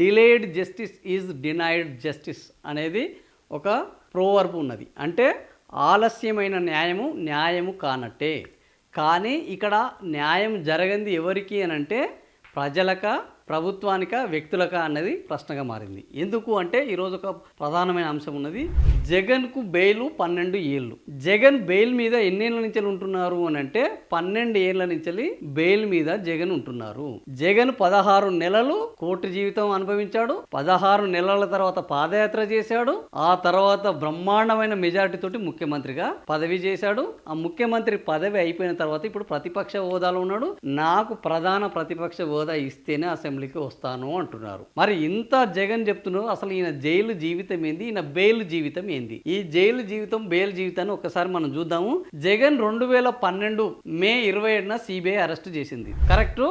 Delayed justice is denied justice అనేది ఒక proverb ఉన్నది. అంటే ఆలస్యమైన న్యాయము కానట్టే. కానీ ఇక్కడ న్యాయం జరగంది ఎవరికి అని అంటే ప్రజలక, ప్రభుత్వానిక, వ్యక్తులక అన్నది ప్రశ్నగా మారింది. ఎందుకు అంటే ఈరోజు ఒక ప్రధానమైన అంశం ఉన్నది. జగన్కు బెయిల్ 12 ఏళ్ళు. జగన్ బెయిల్ మీద ఎన్నేళ్ల నుంచి ఉంటున్నారు అని అంటే 12 ఏళ్ల నుంచి బెయిల్ మీద జగన్ ఉంటున్నారు. జగన్ 16 నెలలు కోర్టు జీవితం అనుభవించాడు. 16 నెలల తర్వాత పాదయాత్ర చేశాడు. ఆ తర్వాత బ్రహ్మాండమైన మెజారిటీ తోటి ముఖ్యమంత్రిగా పదవి చేశాడు. ఆ ముఖ్యమంత్రి పదవి అయిపోయిన తర్వాత ఇప్పుడు ప్రతిపక్ష హోదాలో ఉన్నాడు. నాకు ప్రధాన ప్రతిపక్ష హోదా ఇస్తేనే అసెంబ్లీకి వస్తాను అంటున్నారు. మరి ఇంత జగన్ చెప్తున్నారు. అసలు ఈయన జైలు జీవితం ఏంది, ఈయన బెయిల్ జీవితం ఏంది? ఈ జైలు జీవితం, బెయిల్ జీవితాన్ని ఒక్కసారి మనం చూద్దాము. జగన్ 2012 మే 27న సిబిఐ అరెస్ట్ చేసింది. కరెక్ట్.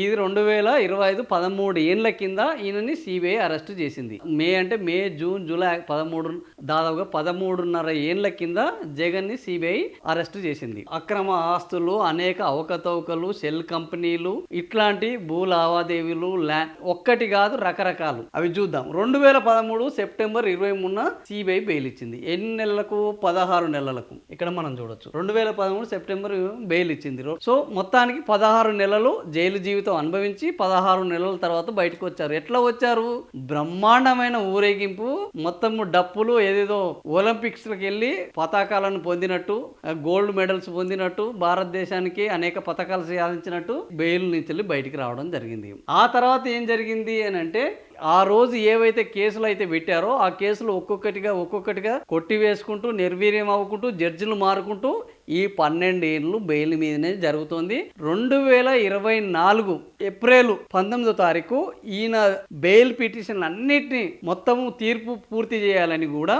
ఇది 2025 13 ఏళ్ల కింద ఈయనని సిబిఐ అరెస్ట్ చేసింది. మే, జూన్, జూలై 13 దాదాపుగా 13.5 ఏళ్ల కింద జగన్ని సిబిఐ అరెస్ట్ చేసింది. అక్రమ ఆస్తులు, అనేక అవకతవకలు, షెల్ కంపెనీలు, ఇట్లాంటి భూ లావాదేవీలు, ఒక్కటి కాదు రకరకాలు. అవి చూద్దాం. 2013 సెప్టెంబర్ 23న సిబిఐ బెయిల్ ఇచ్చింది. ఎన్ని నెలలకు? 16 నెలలకు. ఇక్కడ మనం చూడొచ్చు 2013 సెప్టెంబర్ బెయిల్ ఇచ్చింది. సో మొత్తానికి 16 నెలలు జైలు జీవితం అనుభవించి 16 నెలల తర్వాత బయటకు వచ్చారు. ఎట్లా వచ్చారు? బ్రహ్మాండమైన ఊరేగింపు, మొత్తము డప్పులు, ఏదేదో ఒలింపిక్స్కి వెళ్ళి పతాకాలను పొందినట్టు, గోల్డ్ మెడల్స్ పొందినట్టు, భారతదేశానికి అనేక పథకాలు సాధించినట్టు బెయిల్ నుంచి వెళ్ళి బయటికి రావడం జరిగింది. ఆ తర్వాత ఏం జరిగింది అని అంటే ఆ రోజు ఏవైతే కేసులు అయితే పెట్టారో ఆ కేసులు ఒక్కొక్కటిగా కొట్టివేసుకుంటూ, నిర్వీర్యం అవ్వకుంటూ, జడ్జిలు మారుకుంటూ ఈ 12 ఏళ్ళు బెయిల్ మీదనే జరుగుతోంది. 2024 ఏప్రిల్ 19వ తారీఖు ఈయన బెయిల్ పిటిషన్ అన్నిటినీ మొత్తము తీర్పు పూర్తి చేయాలని కూడా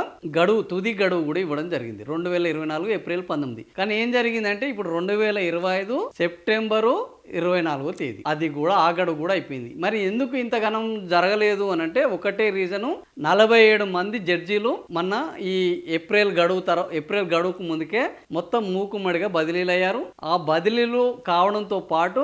తుది గడువు కూడా ఇవ్వడం జరిగింది. 2024 ఏప్రిల్ 19. కానీ ఏం జరిగిందంటే ఇప్పుడు 2025 సెప్టెంబరు 24వ తేదీ అది కూడా ఆ గడువు కూడా అయిపోయింది. మరి ఎందుకు ఇంత ఘనం జరగలేదు అని అంటే ఒకటే రీజను. 47 మంది జడ్జీలు మొన్న ఈ ఏప్రిల్ గడువుకు ముందుకే మొత్తం మూకుమ్మడిగా బదిలీలు అయ్యారు. ఆ బదిలీలు కావడంతో పాటు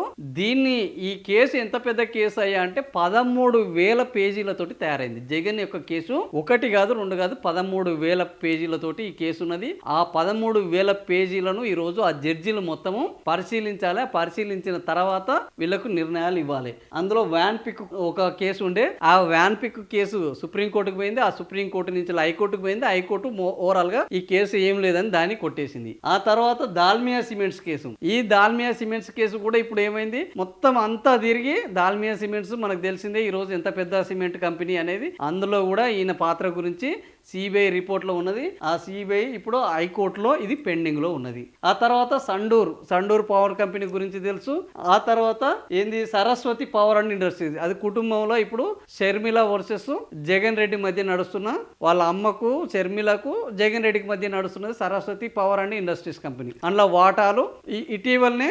ఈ కేసు ఎంత పెద్ద కేసు అయ్యా అంటే 13,000 పేజీలతోటి తయారైంది. జగన్ యొక్క కేసు ఒకటి కాదు, రెండు కాదు, 13,000 పేజీలతోటి ఈ కేసు ఉన్నది. ఆ 13,000 పేజీలను ఈరోజు ఆ జడ్జీలు మొత్తము పరిశీలించాలి. పరిశీలించిన తర్వాత వీళ్ళకు నిర్ణయాలు ఇవ్వాలి. అందులో వ్యాన్ పిక్ ఒక కేసు ఉండే, ఆ వ్యాన్ పిక్ కేసు సుప్రీంకోర్టుకు పోయింది. ఆ సుప్రీంకోర్టు నుంచి హైకోర్టుకు పోయింది. హైకోర్టు ఓవరాల్ గా ఈ కేసు ఏం లేదని దాన్ని కొట్టేసింది. ఆ తర్వాత దాల్మియా సిమెంట్స్ కేసు, ఈ దాల్మియా సిమెంట్స్ కేసు కూడా ఇప్పుడు ఏమైంది, మొత్తం అంతా తిరిగి దాల్మియా సిమెంట్స్ మనకు తెలిసిందే ఈ రోజు ఎంత పెద్ద సిమెంట్ కంపెనీ అనేది. అందులో కూడా ఈయన పాత్ర గురించి సిబిఐ రిపోర్ట్ లో ఉన్నది. ఆ సిబిఐ ఇప్పుడు హైకోర్టులో ఇది పెండింగ్ లో ఉన్నది. ఆ తర్వాత సండూర్ పవర్ కంపెనీ గురించి తెలుసు. ఆ తర్వాత సరస్వతి పవర్ అండ్ ఇండస్ట్రీస్, అది కుటుంబంలో ఇప్పుడు షర్మిల వర్సెస్ జగన్ రెడ్డి మధ్య నడుస్తున్న, వాళ్ళ అమ్మకు షర్మిలకు జగన్ రెడ్డికి మధ్య నడుస్తున్నది Saraswati power and industries company. అందులో వాటాలు ఇటీవలనే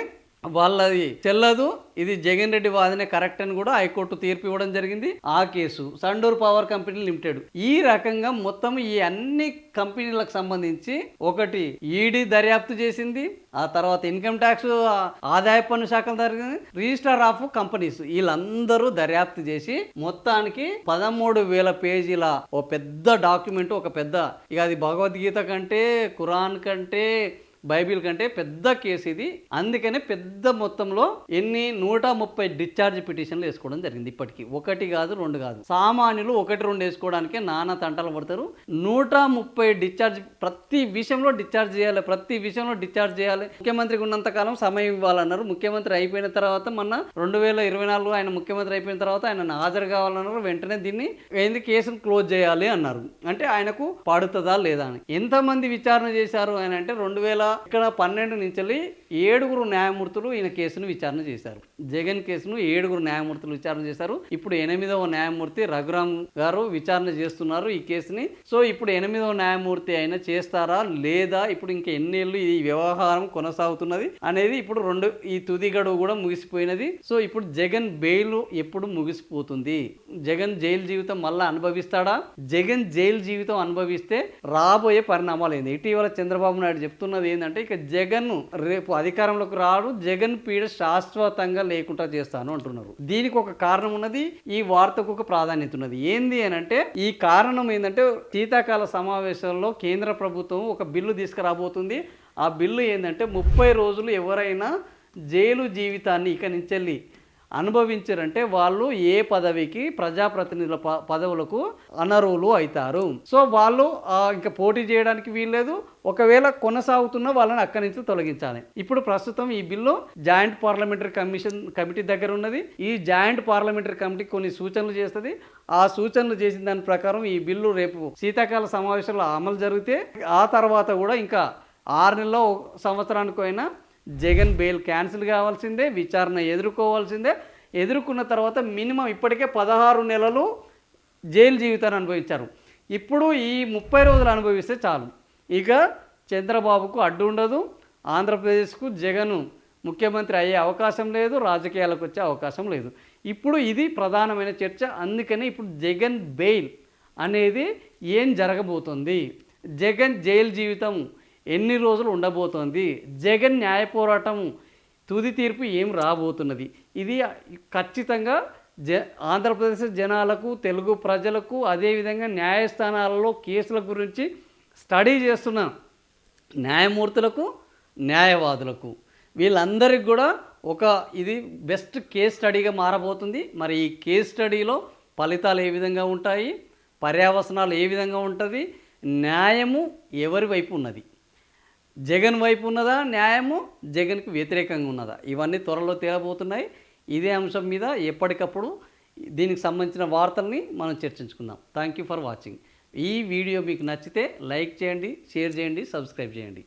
వాళ్ళది చెల్లదు, ఇది జగన్ రెడ్డి వాదనే కరెక్ట్ అని కూడా హైకోర్టు తీర్పు ఇవ్వడం జరిగింది. ఆ case Sandur power company limited. ఈ రకంగా మొత్తం ఈ అన్ని కంపెనీలకు సంబంధించి ఒకటి ఈడీ దర్యాప్తు చేసింది. ఆ తర్వాత ఇన్కమ్ ట్యాక్స్, ఆదాయ పన్ను శాఖ జరిగింది, రిజిస్టర్ ఆఫ్ కంపెనీస్, వీళ్ళందరూ దర్యాప్తు చేసి మొత్తానికి 13,000 పేజీల ఓ పెద్ద డాక్యుమెంట్, ఒక పెద్ద, ఇక అది భగవద్గీత కంటే, ఖురాన్ కంటే, బైబిల్ కంటే పెద్ద కేసు ఇది. అందుకనే పెద్ద మొత్తంలో 130 డిశ్చార్జ్ పిటిషన్లు వేసుకోవడం జరిగింది. ఇప్పటికీ ఒకటి కాదు, రెండు కాదు. సామాన్యులు 1-2 వేసుకోవడానికే నానా తంటలు పడతారు. 130 డిశ్చార్జ్, ప్రతి విషయంలో డిశ్చార్జ్ చేయాలి. ముఖ్యమంత్రికి ఉన్నంతకాలం సమయం ఇవ్వాలన్నారు. ముఖ్యమంత్రి అయిపోయిన తర్వాత మొన్న 2024 ఆయన ముఖ్యమంత్రి అయిపోయిన తర్వాత ఆయన హాజరు కావాలన్నారు. వెంటనే దీన్ని కేసును క్లోజ్ చేయాలి అన్నారు. అంటే ఆయనకు పడుతుందా లేదా అని. ఎంతమంది విచారణ చేశారు అని అంటే 12 నుంచి 7 న్యాయమూర్తులు ఈయన కేసును విచారణ చేశారు. జగన్ కేసును 7 న్యాయమూర్తులు విచారణ చేశారు. ఇప్పుడు 8వ న్యాయమూర్తి రఘురామ్ గారు విచారణ చేస్తున్నారు ఈ కేసుని. సో ఇప్పుడు 8వ న్యాయమూర్తి అయినా చేస్తారా లేదా, ఇప్పుడు ఇంకా ఎన్నేళ్ళు ఈ వ్యవహారం కొనసాగుతున్నది అనేది ఇప్పుడు ఈ తుది గడువు కూడా ముగిసిపోయినది. సో ఇప్పుడు జగన్ బెయిల్ ఎప్పుడు ముగిసిపోతుంది, జగన్ జైలు జీవితం మళ్ళీ అనుభవిస్తాడా? జగన్ జైలు జీవితం అనుభవిస్తే రాబోయే పరిణామాలు ఏంది? ఇటీవల చంద్రబాబు నాయుడు చెప్తున్నది ఏంటంటే ఇక జగన్ రేపు అధికారంలోకి రాడు, జగన్ పీడ శాశ్వతంగా లేకుండా చేస్తాను అంటున్నారు. దీనికి ఒక కారణం ఉన్నది, ఈ వార్తకు ఒక ప్రాధాన్యత ఉన్నది. ఏంది అని అంటే ఈ కారణం ఏంటంటే శీతాకాల సమావేశాల్లో కేంద్ర ప్రభుత్వం ఒక బిల్లు తీసుకురాబోతుంది. ఆ బిల్లు ఏంటంటే 30 రోజులు ఎవరైనా జైలు జీవితాన్ని ఇక నుంచి అనుభవించారంటే వాళ్ళు ఏ పదవికి ప్రజాప్రతినిధుల పదవులకు అనర్హులు అవుతారు. సో వాళ్ళు ఇంకా పోటీ చేయడానికి వీల్లేదు. ఒకవేళ కొనసాగుతున్న వాళ్ళని అక్కడి నుంచి తొలగించాలి. ఇప్పుడు ప్రస్తుతం ఈ బిల్లు జాయింట్ పార్లమెంటరీ కమిటీ దగ్గర ఉన్నది. ఈ జాయింట్ పార్లమెంటరీ కమిటీ కొన్ని సూచనలు చేస్తుంది. ఆ సూచనలు చేసిన దాని ప్రకారం ఈ బిల్లు రేపు శీతాకాల సమావేశంలో అమలు జరిగితే ఆ తర్వాత కూడా ఇంకా 6 నెలల్లో సంవత్సరానికి అయినా జగన్ బెయిల్ క్యాన్సిల్ కావాల్సిందే, విచారణ ఎదుర్కోవాల్సిందే. ఎదుర్కొన్న తర్వాత మినిమం ఇప్పటికే 16 నెలలు జైలు జీవితాన్ని అనుభవించారు. ఇప్పుడు ఈ 30 రోజులు అనుభవిస్తే చాలు, ఇక చంద్రబాబుకు అడ్డు ఉండదు. ఆంధ్రప్రదేశ్కు జగన్ ముఖ్యమంత్రి అయ్యే అవకాశం లేదు, రాజకీయాలకు వచ్చే అవకాశం లేదు. ఇప్పుడు ఇది ప్రధానమైన చర్చ. అందుకని ఇప్పుడు జగన్ బెయిల్ అనేది ఏం జరగబోతుంది, జగన్ జైలు జీవితం ఎన్ని రోజులు ఉండబోతోంది, జగన్ న్యాయ పోరాటం తుది తీర్పు ఏం రాబోతున్నది, ఇది ఖచ్చితంగా ఆంధ్రప్రదేశ్ జనాలకు, తెలుగు ప్రజలకు, అదేవిధంగా న్యాయస్థానాలలో కేసుల గురించి స్టడీ చేస్తున్న న్యాయమూర్తులకు, న్యాయవాదులకు, వీళ్ళందరికీ కూడా ఇది బెస్ట్ కేస్ స్టడీగా మారబోతుంది. మరి ఈ కేస్ స్టడీలో ఫలితాలు ఏ విధంగా ఉంటాయి, పర్యవసనాలు ఏ విధంగా ఉంటుంది, న్యాయము ఎవరి వైపు ఉన్నది, జగన్ వైపు ఉన్నదా న్యాయము, జగన్కు వ్యతిరేకంగా ఉన్నదా, ఇవన్నీ త్వరలో తేలబోతున్నాయి. ఇదే అంశం మీద ఎప్పటికప్పుడు దీనికి సంబంధించిన వార్తల్ని మనం చర్చించుకుందాం. Thank you for watching. ఈ వీడియో మీకు నచ్చితే లైక్ చేయండి, షేర్ చేయండి, సబ్స్క్రైబ్ చేయండి.